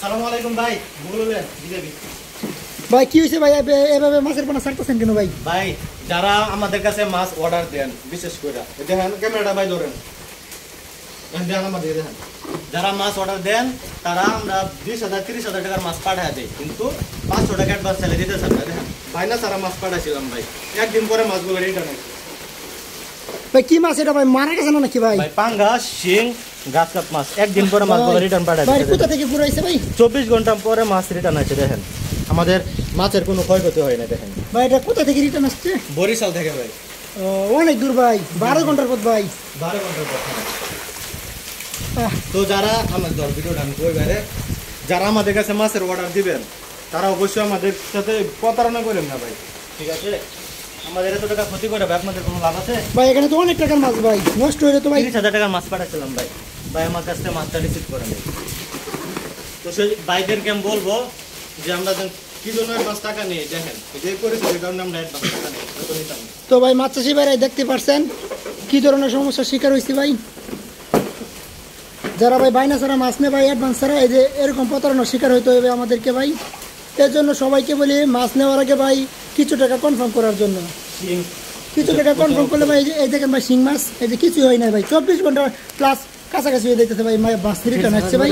আসসালামু আলাইকুম ভাই বলবেন দিদি ভাই কি হইছে ভাই এভাবে মাছের পোনা ছাড়তেছেন কেন ভাই? ভাই যারা আমাদের কাছে মাছ অর্ডার দেন বিশেষ করে দেখেন ক্যামেরাটা ভাই ধরেন দেখেন আমাদের দেখেন যারা মাছ অর্ডার দেন তারা আমরা 20,000 30,000 টাকার মাছ পাঠায় দেই কিন্তু 500 টাকা অ্যাডভান্স চালিয়ে দিতে চান না দেখেন ভাই না সারা মাছ পাঠাইছিলাম ভাই একদিন পরে মাছগুলো রিটার্ন হয়েছে ভাই কি মাছ এটা ভাই মারা গেছে না নাকি ভাই? ভাই পাঙ্গাস শিং গাছ কাপ মাছ একদিন পরে মাছগুলো রিটার্ন পাঠায় ভাই দিতে কোথা থেকে পুরাইছে ভাই? 24 ঘন্টা পরে মাছ রিটার্ন হয়েছে দেখেন আমাদের মাছের কোনো ক্ষয়ক্ষতি হয় না দেখেন ভাই এটা কোথা থেকে রিটার্ন আসছে? বরিশাল থেকে ভাই অনেক দূর ভাই 12 ঘন্টার পথ ভাই 12 ঘন্টার পর তো যারা আমার ধর ভিডিওটা আমি কই বাইরে যারা আমাদের কাছে মাছের অর্ডার দিবেন তারা অবশ্যই আমাদের সাথে প্রতারণা করেন না ভাই ঠিক আছে আমাদের এত টাকা ক্ষতি করে ভাই আপনাদের কোনো লাভ আছে ভাই এখানে তো অনেক টাকার মাছ ভাই নষ্ট হয়ে যেত ভাই 30,000 টাকার মাছ পাঠাচ্ছিলাম ভাই ভাই আমার কাছ থেকে মাছটা রিসিভ করে নেই তো সেই ভাইদেরকে আমি বলবো যে আমরা কি জন্য অ্যাডভান্স টাকা নিয়ে দেখেন যে করেছি যে কারণে আমরা অ্যাডভান্স টাকা নিই তো ভাই মাছ চাষি ভাইরা দেখতে পারছেন কি ধরনের সমস্যার শিকার হয়েছি ভাই যারা ভাই বাইনা ছাড়া মাছ নেয় ভাই অ্যাডভান্স ছাড়া এই যে এরকম প্রতারণার শিকার হইতে হবে আমাদেরকে ভাই এর জন্য সবাইকে বলি মাছ নেওয়ার আগে ভাই কিছু টাকা কনফার্ম করার জন্য কিছু টাকা কনফার্ম করলে ভাই এই দেখেন ভাই শিং মাছ এই যে কিছুই হয় না ভাই 24 ঘন্টা প্লাস কাছাকাছি হয়ে যেতেছে ভাই মাছ রিটার্ন আসছে ভাই